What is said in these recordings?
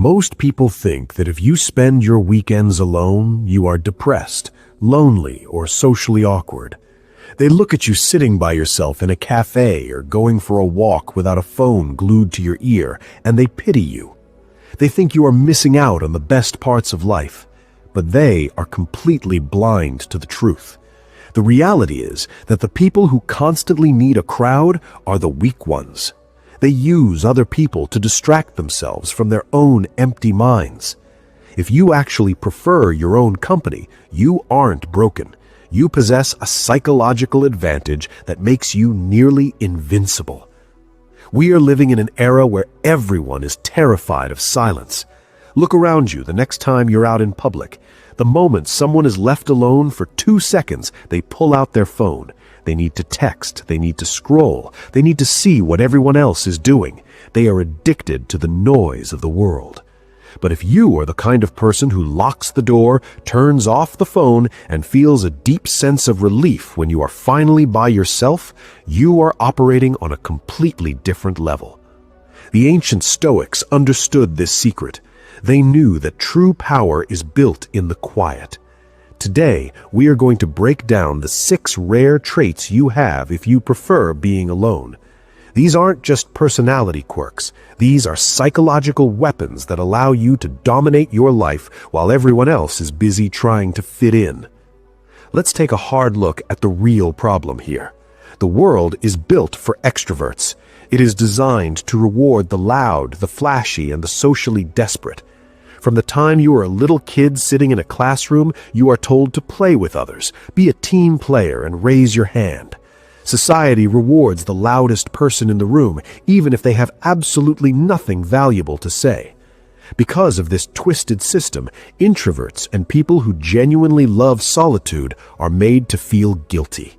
Most people think that if you spend your weekends alone, you are depressed, lonely, or socially awkward. They look at you sitting by yourself in a cafe or going for a walk without a phone glued to your ear, and they pity you. They think you are missing out on the best parts of life, but they are completely blind to the truth. The reality is that the people who constantly need a crowd are the weak ones. They use other people to distract themselves from their own empty minds. If you actually prefer your own company, you aren't broken. You possess a psychological advantage that makes you nearly invincible. We are living in an era where everyone is terrified of silence. Look around you the next time you're out in public. The moment someone is left alone for 2 seconds, they pull out their phone. They need to text, they need to scroll, they need to see what everyone else is doing. They are addicted to the noise of the world. But if you are the kind of person who locks the door, turns off the phone, and feels a deep sense of relief when you are finally by yourself, you are operating on a completely different level. The ancient Stoics understood this secret. They knew that true power is built in the quiet. Today, we are going to break down the 6 rare traits you have if you prefer being alone. These aren't just personality quirks. These are psychological weapons that allow you to dominate your life while everyone else is busy trying to fit in. Let's take a hard look at the real problem here. The world is built for extroverts. It is designed to reward the loud, the flashy, and the socially desperate. From the time you are a little kid sitting in a classroom, you are told to play with others, be a team player, and raise your hand. Society rewards the loudest person in the room, even if they have absolutely nothing valuable to say. Because of this twisted system, introverts and people who genuinely love solitude are made to feel guilty.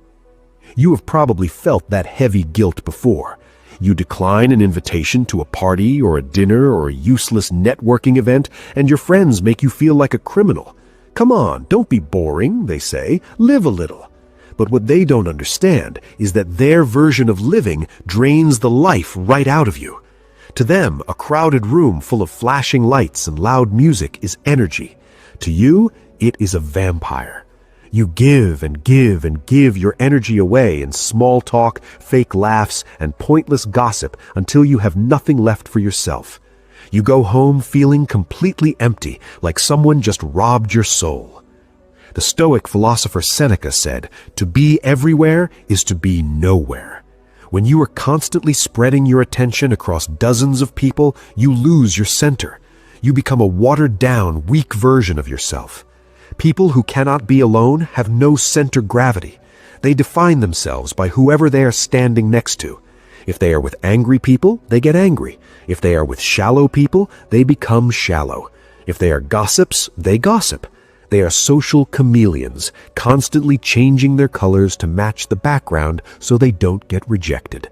You have probably felt that heavy guilt before. You decline an invitation to a party or a dinner or a useless networking event, and your friends make you feel like a criminal. Come on, don't be boring, they say. Live a little. But what they don't understand is that their version of living drains the life right out of you. To them, a crowded room full of flashing lights and loud music is energy. To you, it is a vampire. You give and give and give your energy away in small talk, fake laughs, and pointless gossip until you have nothing left for yourself. You go home feeling completely empty, like someone just robbed your soul. The Stoic philosopher Seneca said, "To be everywhere is to be nowhere." When you are constantly spreading your attention across dozens of people, you lose your center. You become a watered-down, weak version of yourself. People who cannot be alone have no center gravity. They define themselves by whoever they are standing next to. If they are with angry people, they get angry. If they are with shallow people, they become shallow. If they are gossips, they gossip. They are social chameleons, constantly changing their colors to match the background so they don't get rejected.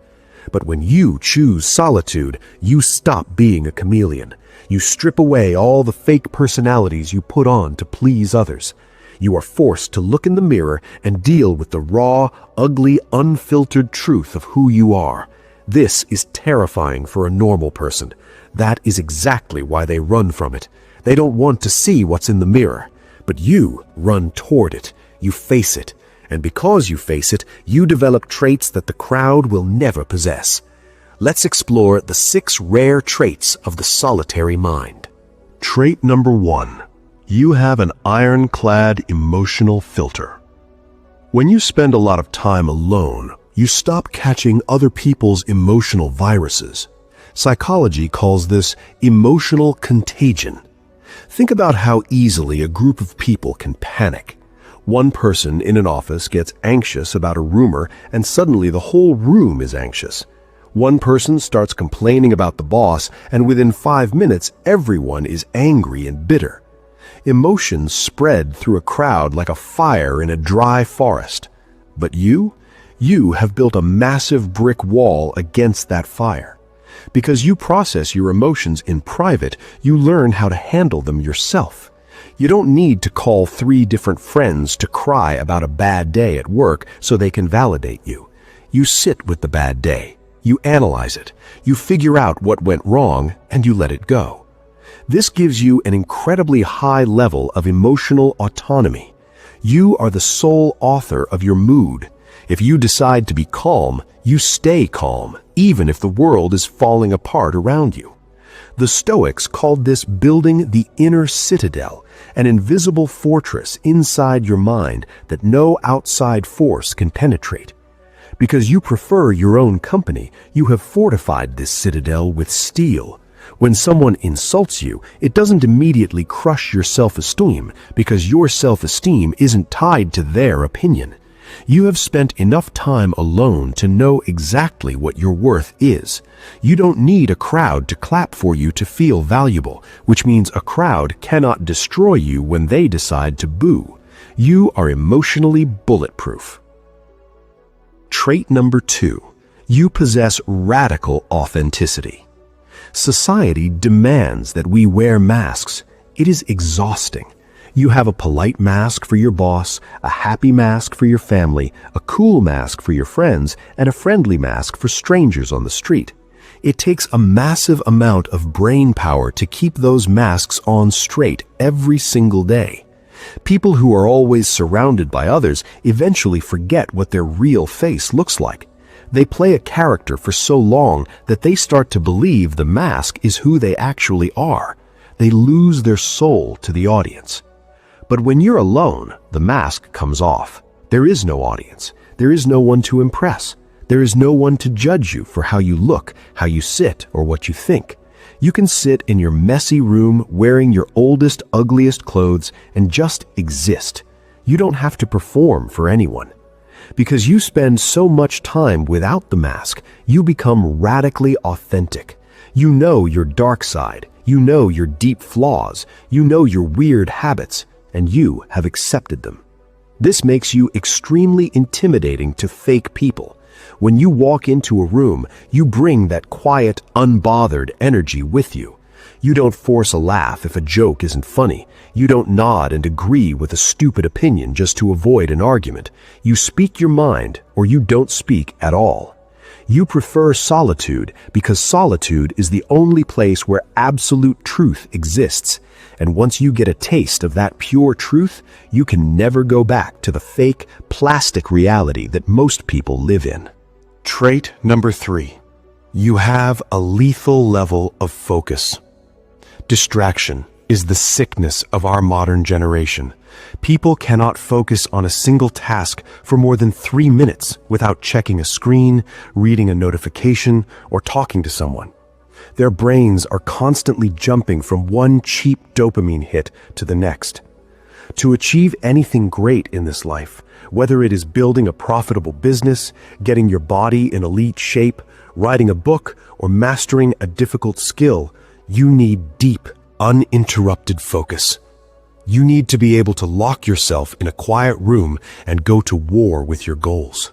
But when you choose solitude, you stop being a chameleon. You strip away all the fake personalities you put on to please others. You are forced to look in the mirror and deal with the raw, ugly, unfiltered truth of who you are. This is terrifying for a normal person. That is exactly why they run from it. They don't want to see what's in the mirror. But you run toward it. You face it. And because you face it, you develop traits that the crowd will never possess. Let's explore the 6 rare traits of the solitary mind. Trait number 1. You have an ironclad emotional filter. When you spend a lot of time alone, you stop catching other people's emotional viruses. Psychology calls this emotional contagion. Think about how easily a group of people can panic. One person in an office gets anxious about a rumor, and suddenly the whole room is anxious. One person starts complaining about the boss, and within 5 minutes, everyone is angry and bitter. Emotions spread through a crowd like a fire in a dry forest. But you have built a massive brick wall against that fire. Because you process your emotions in private, you learn how to handle them yourself. You don't need to call 3 different friends to cry about a bad day at work so they can validate you. You sit with the bad day. You analyze it. You figure out what went wrong, and you let it go. This gives you an incredibly high level of emotional autonomy. You are the sole author of your mood. If you decide to be calm, you stay calm, even if the world is falling apart around you. The Stoics called this building the inner citadel, an invisible fortress inside your mind that no outside force can penetrate. Because you prefer your own company, you have fortified this citadel with steel. When someone insults you, it doesn't immediately crush your self-esteem because your self-esteem isn't tied to their opinion. You have spent enough time alone to know exactly what your worth is. You don't need a crowd to clap for you to feel valuable, which means a crowd cannot destroy you when they decide to boo. You are emotionally bulletproof. Trait number 2. You possess radical authenticity. Society demands that we wear masks. It is exhausting. You have a polite mask for your boss, a happy mask for your family, a cool mask for your friends, and a friendly mask for strangers on the street. It takes a massive amount of brain power to keep those masks on straight every single day. People who are always surrounded by others eventually forget what their real face looks like. They play a character for so long that they start to believe the mask is who they actually are. They lose their soul to the audience. But when you're alone, the mask comes off. There is no audience. There is no one to impress. There is no one to judge you for how you look, how you sit, or what you think. You can sit in your messy room wearing your oldest, ugliest clothes and just exist. You don't have to perform for anyone. Because you spend so much time without the mask, you become radically authentic. You know your dark side. You know your deep flaws. You know your weird habits. And you have accepted them. This makes you extremely intimidating to fake people. When you walk into a room, you bring that quiet, unbothered energy with you. You don't force a laugh if a joke isn't funny. You don't nod and agree with a stupid opinion just to avoid an argument. You speak your mind, or you don't speak at all. You prefer solitude because solitude is the only place where absolute truth exists. And once you get a taste of that pure truth, you can never go back to the fake, plastic reality that most people live in. Trait number 3. You have a lethal level of focus. Distraction is the sickness of our modern generation. People cannot focus on a single task for more than 3 minutes without checking a screen, reading a notification, or talking to someone. Their brains are constantly jumping from one cheap dopamine hit to the next. To achieve anything great in this life, whether it is building a profitable business, getting your body in elite shape, writing a book, or mastering a difficult skill, you need deep, uninterrupted focus. You need to be able to lock yourself in a quiet room and go to war with your goals.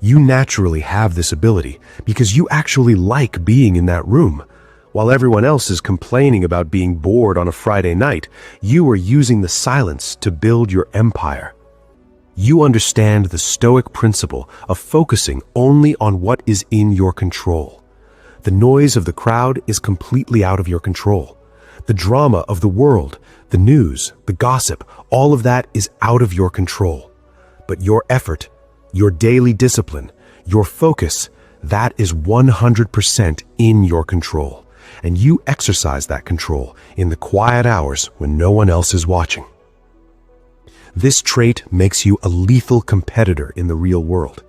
You naturally have this ability because you actually like being in that room. While everyone else is complaining about being bored on a Friday night, you are using the silence to build your empire. You understand the Stoic principle of focusing only on what is in your control. The noise of the crowd is completely out of your control. The drama of the world, the news, the gossip, all of that is out of your control. But your effort, your daily discipline, your focus, that is 100% in your control. And you exercise that control in the quiet hours when no one else is watching. This trait makes you a lethal competitor in the real world.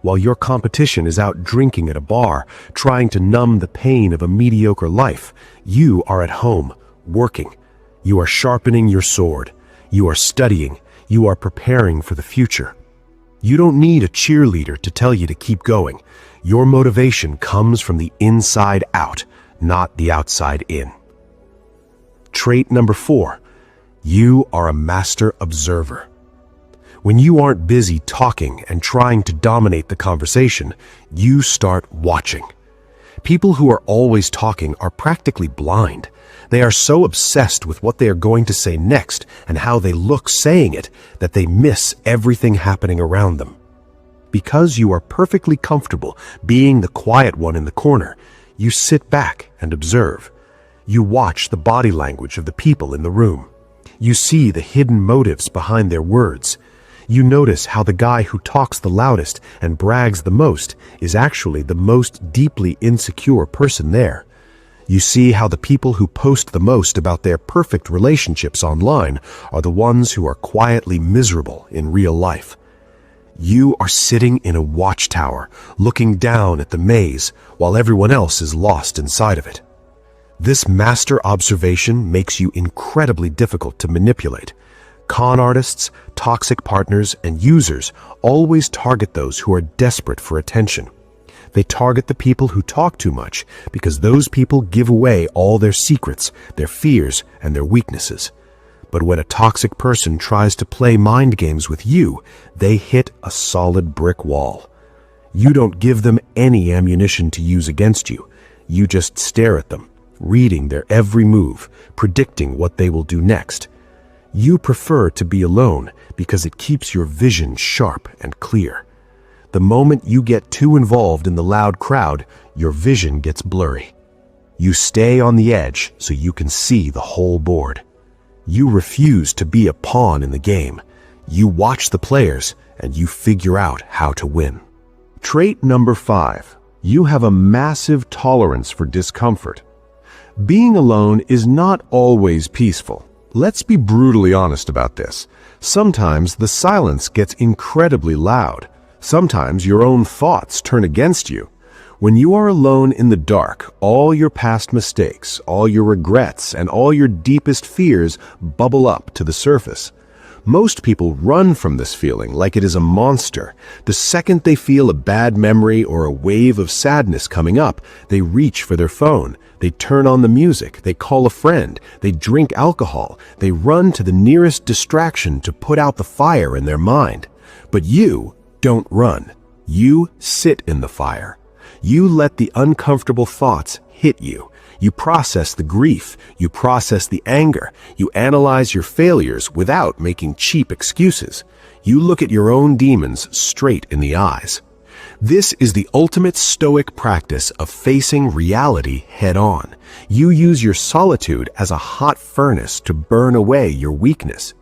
While your competition is out drinking at a bar, trying to numb the pain of a mediocre life, you are at home, working. You are sharpening your sword. You are studying. You are preparing for the future. You don't need a cheerleader to tell you to keep going. Your motivation comes from the inside out, not the outside in. Trait number 4. You are a master observer. When you aren't busy talking and trying to dominate the conversation, you start watching. People who are always talking are practically blind. They are so obsessed with what they are going to say next and how they look saying it that they miss everything happening around them. Because you are perfectly comfortable being the quiet one in the corner, you sit back and observe. You watch the body language of the people in the room. You see the hidden motives behind their words. You notice how the guy who talks the loudest and brags the most is actually the most deeply insecure person there. You see how the people who post the most about their perfect relationships online are the ones who are quietly miserable in real life. You are sitting in a watchtower, looking down at the maze, while everyone else is lost inside of it. This master observation makes you incredibly difficult to manipulate. Con artists, toxic partners, and users always target those who are desperate for attention. They target the people who talk too much because those people give away all their secrets, their fears, and their weaknesses. But when a toxic person tries to play mind games with you, they hit a solid brick wall. You don't give them any ammunition to use against you. You just stare at them, reading their every move, predicting what they will do next. You prefer to be alone because it keeps your vision sharp and clear. The moment you get too involved in the loud crowd, your vision gets blurry. You stay on the edge so you can see the whole board. You refuse to be a pawn in the game. You watch the players and you figure out how to win. Trait number 5. You have a massive tolerance for discomfort. Being alone is not always peaceful. Let's be brutally honest about this. Sometimes the silence gets incredibly loud. Sometimes your own thoughts turn against you. When you are alone in the dark, all your past mistakes, all your regrets, and all your deepest fears bubble up to the surface. Most people run from this feeling like it is a monster. The second they feel a bad memory or a wave of sadness coming up, they reach for their phone. They turn on the music, they call a friend, they drink alcohol, they run to the nearest distraction to put out the fire in their mind. But you don't run. You sit in the fire. You let the uncomfortable thoughts hit you. You process the grief. You process the anger. You analyze your failures without making cheap excuses. You look at your own demons straight in the eyes. This is the ultimate Stoic practice of facing reality head-on. You use your solitude as a hot furnace to burn away your weakness.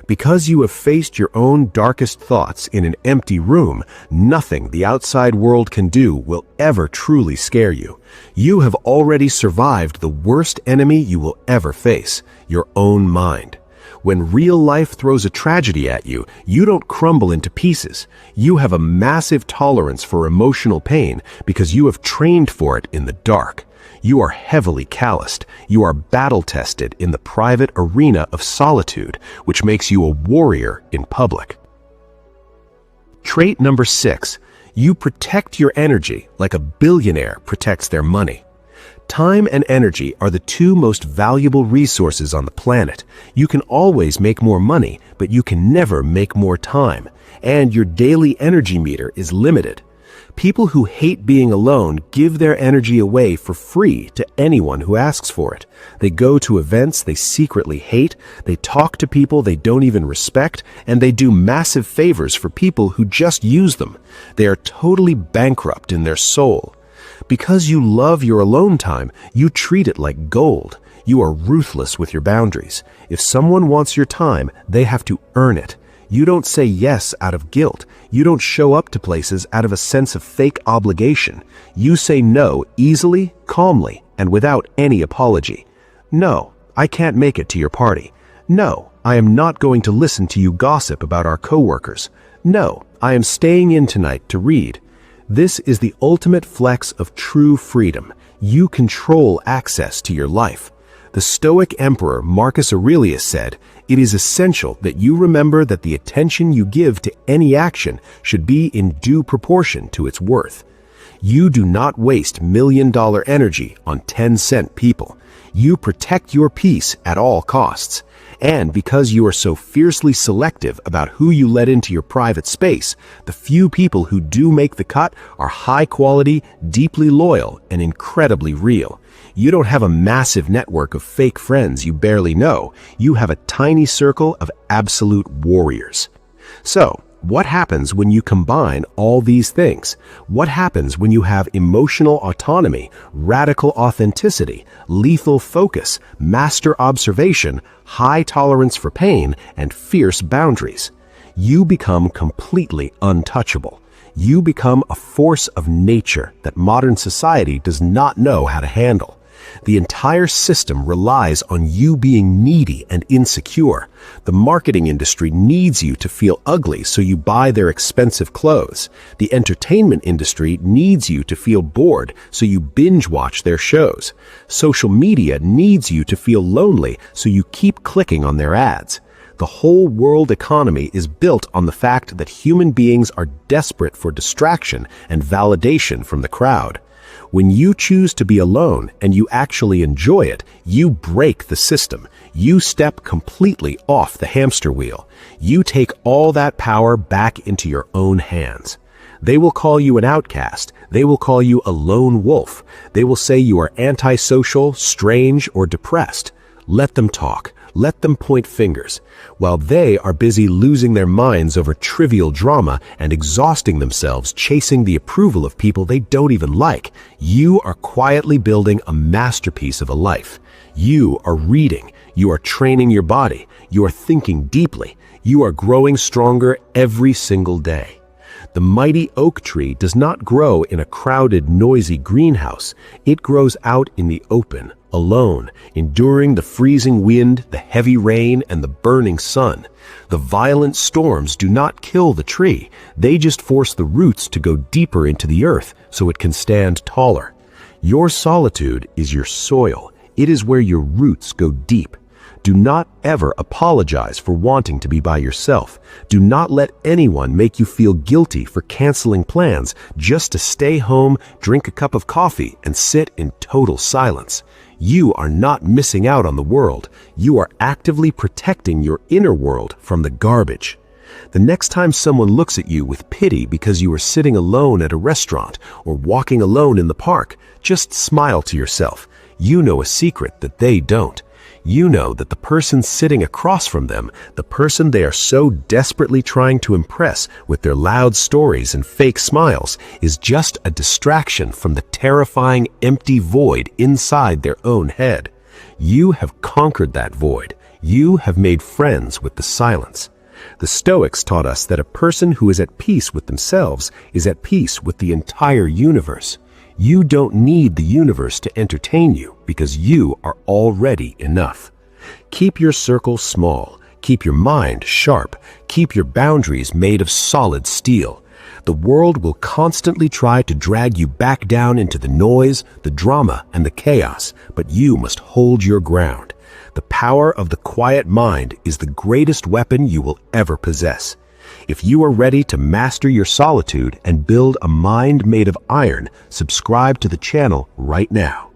Because you have faced your own darkest thoughts in an empty room, nothing the outside world can do will ever truly scare you. You have already survived the worst enemy you will ever face, your own mind. When real life throws a tragedy at you, you don't crumble into pieces. You have a massive tolerance for emotional pain because you have trained for it in the dark. You are heavily calloused. You are battle-tested in the private arena of solitude, which makes you a warrior in public. Trait number 6. You protect your energy like a billionaire protects their money. Time and energy are the two most valuable resources on the planet. You can always make more money, but you can never make more time, and your daily energy meter is limited. People who hate being alone give their energy away for free to anyone who asks for it. They go to events they secretly hate, they talk to people they don't even respect, and they do massive favors for people who just use them. They are totally bankrupt in their soul. Because you love your alone time, you treat it like gold. You are ruthless with your boundaries. If someone wants your time, they have to earn it. You don't say yes out of guilt. You don't show up to places out of a sense of fake obligation. You say no easily, calmly, and without any apology. No, I can't make it to your party. No, I am not going to listen to you gossip about our coworkers. No, I am staying in tonight to read. This is the ultimate flex of true freedom. You control access to your life. The Stoic emperor Marcus Aurelius said, "It is essential that you remember that the attention you give to any action should be in due proportion to its worth." You do not waste million-dollar energy on 10-cent people. You protect your peace at all costs. And because you are so fiercely selective about who you let into your private space, the few people who do make the cut are high quality, deeply loyal, and incredibly real. You don't have a massive network of fake friends you barely know. You have a tiny circle of absolute warriors. So, What happens when you combine all these things? What happens when you have emotional autonomy, radical authenticity, lethal focus, master observation, high tolerance for pain, and fierce boundaries? You become completely untouchable. You become a force of nature that modern society does not know how to handle. The entire system relies on you being needy and insecure. The marketing industry needs you to feel ugly, so you buy their expensive clothes. The entertainment industry needs you to feel bored, so you binge watch their shows. Social media needs you to feel lonely, so you keep clicking on their ads. The whole world economy is built on the fact that human beings are desperate for distraction and validation from the crowd. When you choose to be alone and you actually enjoy it, you break the system. You step completely off the hamster wheel. You take all that power back into your own hands. They will call you an outcast. They will call you a lone wolf. They will say you are antisocial, strange, or depressed. Let them talk. Let them point fingers. While they are busy losing their minds over trivial drama and exhausting themselves chasing the approval of people they don't even like, you are quietly building a masterpiece of a life. You are reading. You are training your body. You are thinking deeply. You are growing stronger every single day. The mighty oak tree does not grow in a crowded, noisy greenhouse. It grows out in the open, alone, enduring the freezing wind, the heavy rain, and the burning sun. The violent storms do not kill the tree. They just force the roots to go deeper into the earth so it can stand taller. Your solitude is your soil. It is where your roots go deep. Do not ever apologize for wanting to be by yourself. Do not let anyone make you feel guilty for canceling plans just to stay home, drink a cup of coffee, and sit in total silence. You are not missing out on the world. You are actively protecting your inner world from the garbage. The next time someone looks at you with pity because you are sitting alone at a restaurant or walking alone in the park, just smile to yourself. You know a secret that they don't. You know that the person sitting across from them, the person they are so desperately trying to impress with their loud stories and fake smiles, is just a distraction from the terrifying empty void inside their own head. You have conquered that void. You have made friends with the silence. The Stoics taught us that a person who is at peace with themselves is at peace with the entire universe. You don't need the universe to entertain you because you are already enough. Keep your circle small. Keep your mind sharp. Keep your boundaries made of solid steel. The world will constantly try to drag you back down into the noise, the drama, and the chaos, but you must hold your ground. The power of the quiet mind is the greatest weapon you will ever possess. If you are ready to master your solitude and build a mind made of iron, subscribe to the channel right now.